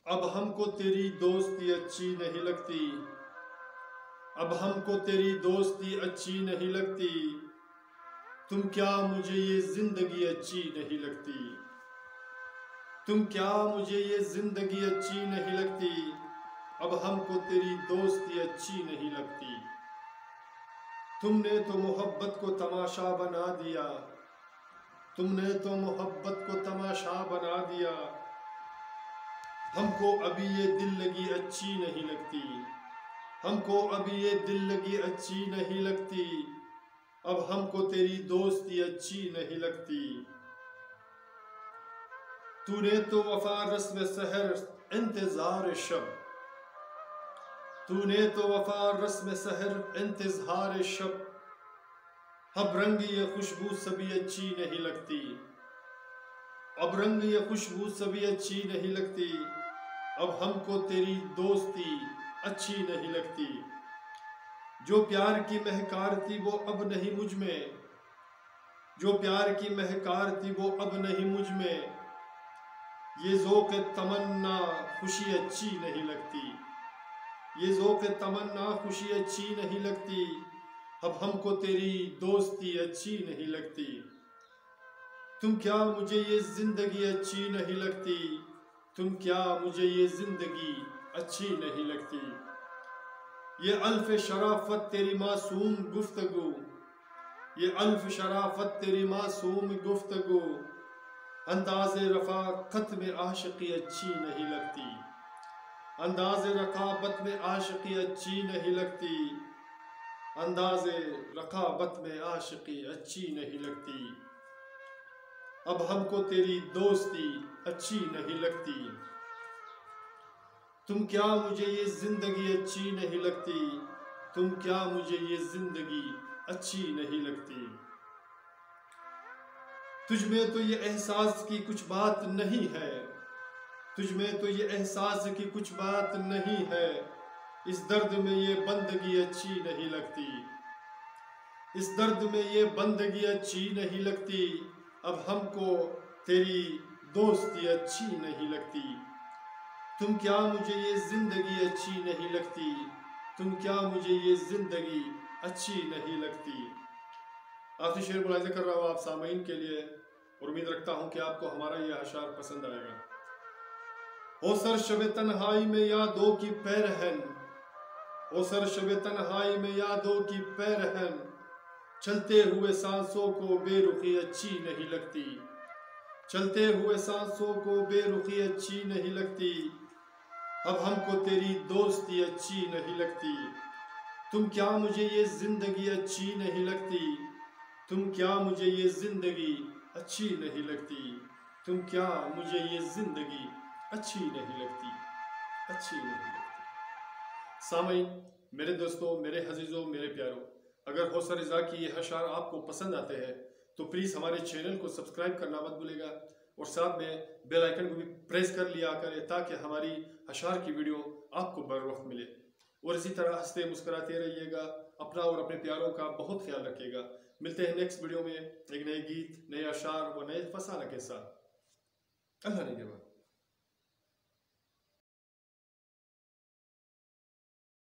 अब हमको तेरी दोस्ती अच्छी नहीं लगती, अब हमको तेरी दोस्ती अच्छी नहीं लगती। तुम क्या मुझे ये जिंदगी अच्छी नहीं लगती, तुम क्या मुझे ये जिंदगी अच्छी नहीं लगती। अब हमको तेरी दोस्ती अच्छी नहीं लगती। तुमने तो मोहब्बत को तमाशा बना दिया, तुमने तो मोहब्बत को तमाशा बना दिया। हमको अभी ये दिल लगी अच्छी नहीं लगती, हमको अभी ये दिल लगी अच्छी नहीं लगती। अब हमको तेरी दोस्ती अच्छी नहीं लगती। तूने तो वफा रस्म सहर इंतजार शब, तूने तो वफा रस्म सहर इंतजार शब। अब रंग ये खुशबू सभी अच्छी नहीं लगती, अब रंग ये खुशबू सभी अच्छी नहीं लगती। अब हमको तेरी दोस्ती अच्छी नहीं लगती। जो प्यार की महकार थी वो अब नहीं मुझ में, जो प्यार की महकार थी वो अब नहीं मुझ में। ये ज़ौक़ तमन्ना खुशी अच्छी नहीं लगती, ये ज़ौक़ तमन्ना खुशी अच्छी नहीं लगती। अब हमको तेरी दोस्ती अच्छी नहीं लगती। तुम क्या मुझे ये ज़िंदगी अच्छी नहीं लगती, तुम क्या मुझे ये ज़िंदगी अच्छी नहीं लगती। ये अल्फ शराफत तेरी मासूम गुफ्तगू, ये अल्फ शराफत तेरी मासूम गुफ्तगू। अंदाज़े रफ़ाक़त में आशिक़ी अच्छी नहीं लगती, अंदाज़े रक़ाबत में आशिक़ी अच्छी नहीं लगती। अंदाज़े रक़ाबत में आशिक़ी अच्छी नहीं लगती। अब हमको तेरी दोस्ती अच्छी नहीं लगती। तुम क्या मुझे ये ज़िंदगी अच्छी नहीं लगती, तुम क्या मुझे ये ज़िंदगी अच्छी नहीं लगती। तुझ में तो ये एहसास की कुछ बात नहीं है, तुझ में तो ये एहसास की कुछ बात नहीं है। इस दर्द में ये बंदगी अच्छी नहीं लगती, इस दर्द में ये बंदगी अच्छी नहीं लगती। अब हमको तेरी दोस्ती अच्छी नहीं लगती। तुम क्या मुझे ये ज़िंदगी अच्छी नहीं लगती, तुम क्या मुझे ये ज़िंदगी अच्छी नहीं लगती। आखिरी शेर मुलाहिज़ा कर रहा हूँ आप सामीन के लिए और उम्मीद रखता हूँ कि आपको हमारा ये अशार पसंद आएगा। ओ सर शबे तन्हाई में यादों की पैरहन, ओ सर शबे तन्हाई में यादों की पैरहन। चलते हुए सांसों को बेरुखी अच्छी नहीं लगती, चलते हुए सांसों को बेरुखी अच्छी नहीं लगती। अब हमको तेरी दोस्ती अच्छी नहीं लगती। तुम क्या मुझे ये ज़िंदगी अच्छी नहीं लगती, तुम क्या मुझे ये ज़िंदगी अच्छी नहीं लगती। तुम क्या मुझे ये ज़िंदगी अच्छी नहीं लगती, अच्छी नहीं लगती। सामीन, मेरे दोस्तों, मेरे अजीज़ों, मेरे प्यारों, अगर हौसला रज़ा की ये अशार आपको पसंद आते हैं तो प्लीज़ हमारे चैनल को सब्सक्राइब करना मत भूलिएगा और साथ में बेल आइकन को भी प्रेस कर लिया करें ताकि हमारी अशार की वीडियो आपको बर वक्त मिले। और इसी तरह हंसते मुस्कुराते रहिएगा। अपना और अपने प्यारों का बहुत ख्याल रखिएगा। मिलते हैं नेक्स्ट वीडियो में एक नए गीत, नए अशार व नए फसाना के साथ। अल्लाह ने